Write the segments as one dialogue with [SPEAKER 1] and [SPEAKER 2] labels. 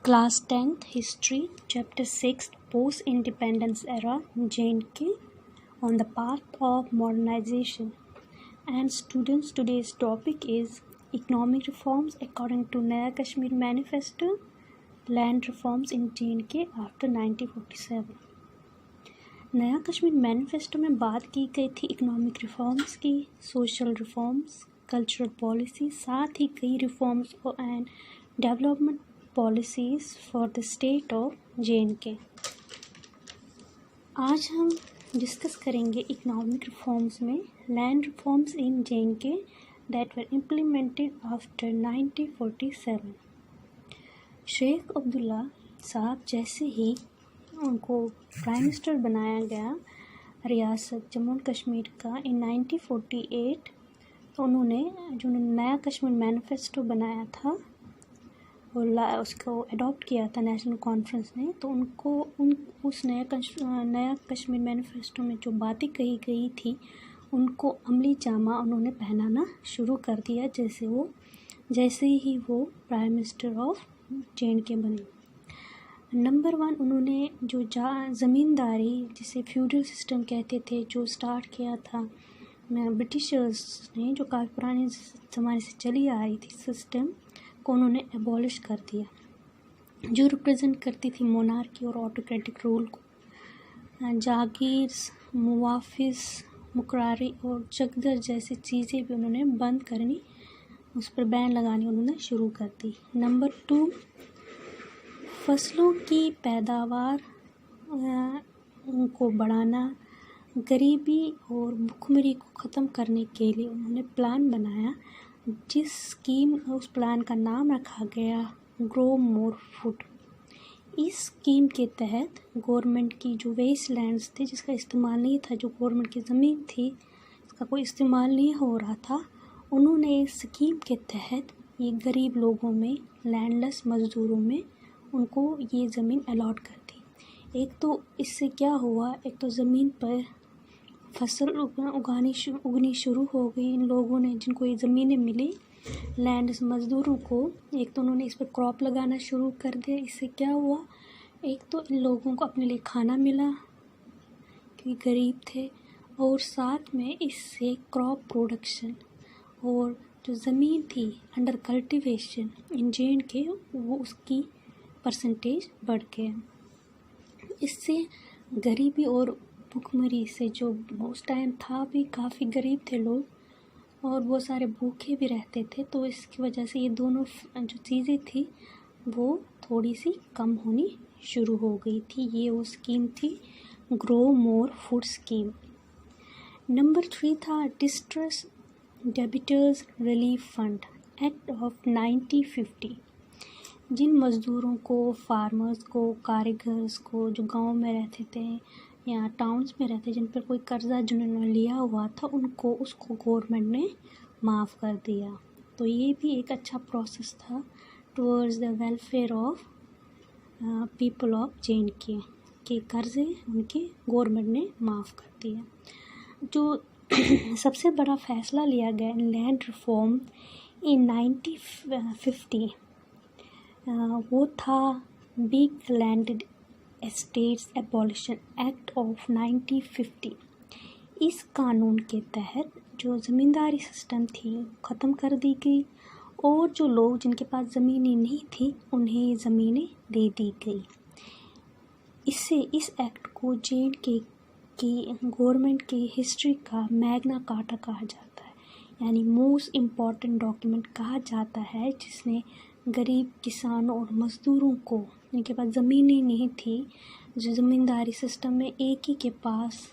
[SPEAKER 1] Class 10th History, Chapter 6, Post-Independence Era, J&K, on the path of modernization. And students, today's topic is Economic Reforms according to Naya Kashmir Manifesto, Land Reforms in J&K after 1947. नया Kashmir manifesto में बात की गई थी economic reforms की, social reforms, cultural policy, साथ ही कई reforms and development policies for the state of J&K। आज हम डिस्कस करेंगे इकोनॉमिक रिफॉर्म्स में land reforms in J&K that were implemented after 1947। Sheikh Abdullah साहब जैसे ही उनको प्राइम मिनिस्टर बनाया गया रियासत जम्मू एंड कश्मीर का इन 1948, तो उन्होंने जो नया कश्मीर मैनिफेस्टो बनाया था और उसको अडॉप्ट किया था नेशनल कॉन्फ्रेंस ने, तो उनको उस नया कश्मीर मैनिफेस्टो में जो बातें कही गई थी उनको अमली जामा उन्होंने पहनाना शुरू कर दिया जैसे ही वो प्राइम मिनिस्टर ऑफ J&K बने। नंबर 1, उन्होंने जो ज़मींदारी जिसे फ्यूडल सिस्टम कहते थे जो स्टार्ट किया था ब्रिटिशर्स ने, जो काफ़ी पुराने ज़माने से चली आ रही थी सिस्टम को उन्होंने एबॉलिश कर दिया, जो रिप्रेजेंट करती थी मोनार्की और ऑटोक्रेटिक रूल को। जागीर, मुआफिस, मुकरारी और चकदर जैसी चीज़ें भी उन्होंने बंद करनी, उस पर बैन लगानी उन्होंने शुरू कर दी। नंबर 2, फसलों की पैदावार उनको बढ़ाना, गरीबी और भुखमरी को ख़त्म करने के लिए उन्होंने प्लान बनाया, उस प्लान का नाम रखा गया ग्रो मोर फूड। इस स्कीम के तहत गवर्नमेंट की जो वेस्ट लैंड्स थे जिसका इस्तेमाल नहीं था, जो गवर्नमेंट की ज़मीन थी इसका कोई इस्तेमाल नहीं हो रहा था, उन्होंने इस स्कीम के तहत ये गरीब लोगों में, लैंडलेस मज़दूरों में उनको ये ज़मीन अलॉट कर दी। एक तो इससे क्या हुआ, एक तो ज़मीन पर फसल उगनी शुरू हो गई। इन लोगों ने जिनको ये ज़मीनें मिली, लैंड मज़दूरों को, एक तो उन्होंने इस पर क्रॉप लगाना शुरू कर दिया। इससे क्या हुआ, एक तो इन लोगों को अपने लिए खाना मिला क्योंकि गरीब थे, और साथ में इससे क्रॉप प्रोडक्शन और जो ज़मीन थी अंडर कल्टीवेशन इन J&K वो उसकी परसेंटेज बढ़ गया। इससे गरीबी और भुखमरी से, जो उस टाइम था भी काफ़ी गरीब थे लोग और वो सारे भूखे भी रहते थे, तो इसकी वजह से ये दोनों जो चीज़ें थी वो थोड़ी सी कम होनी शुरू हो गई थी। ये वो स्कीम थी grow more food scheme. Number 3 था distress debtors relief fund act of 1950। जिन मज़दूरों को, फार्मर्स को, कारीगर्स को जो गांव में रहते थे या टाउन्स में रहते, जिन पर कोई कर्ज़ा जिन्होंने लिया हुआ था, उसको गवर्नमेंट ने माफ़ कर दिया। तो ये भी एक अच्छा प्रोसेस था towards the welfare of people of J&K के कर्ज़े उनके गवर्नमेंट ने माफ़ कर दिया। जो सबसे बड़ा फ़ैसला लिया गया लैंड रिफॉर्म इन 1950 वो था big landed estates abolition act of 1950। इस कानून के तहत जो ज़मींदारी सिस्टम थी ख़त्म कर दी गई और जो लोग जिनके पास ज़मीनें नहीं थी उन्हें ज़मीनें दे दी गई। इससे इस एक्ट को J&K की गवर्नमेंट की हिस्ट्री का मैग्ना कार्टा कहा जाता है, यानी मोस्ट इम्पॉर्टेंट डॉक्यूमेंट कहा जाता है, जिसने गरीब किसानों और मज़दूरों को, जिनके पास ज़मीनें नहीं थी, जो ज़मींदारी सिस्टम में एक ही के पास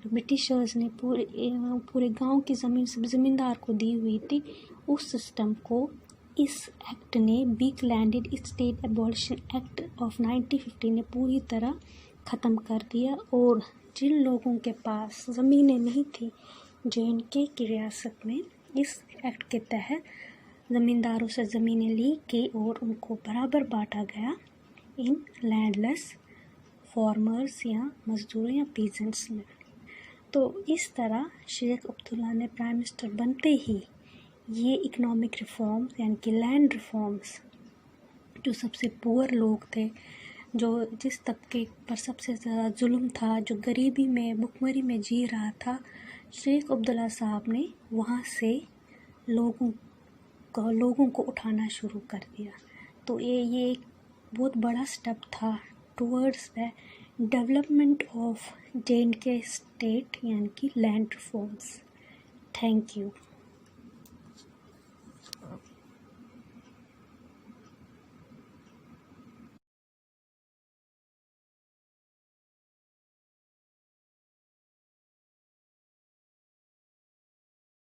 [SPEAKER 1] ब्रिटिशर्स ने पूरे गांव की ज़मीन सब ज़मींदार को दी हुई थी, उस सिस्टम को इस एक्ट ने, big landed estate abolition act of 1950 ने पूरी तरह ख़त्म कर दिया। और जिन लोगों के पास ज़मीनें नहीं थी J&K की रियासत में, इस एक्ट के तहत ज़मींदारों से ज़मीनें ली गई और उनको बराबर बांटा गया इन लैंडलेस फार्मर्स या मज़दूरों या पीजेंट्स में। तो इस तरह शेख अब्दुल्ला ने प्राइम मिनिस्टर बनते ही ये इकोनॉमिक रिफॉर्म्स यानी कि लैंड रिफॉर्म्स جو سب سے پور لوگ تھے، جو جس طبقے پر سب سے زیادہ ظلم تھا، جو غریبی میں بھکمری میں جی رہا تھا، شیخ عبداللہ صاحب نے وہاں سے لوگوں کو اٹھانا شروع کر دیا۔ تو یہ ایک بہت بڑا سٹیپ تھا towards the development of JNK state, یعنی کہ لینڈ ریفارمس۔ Thank you.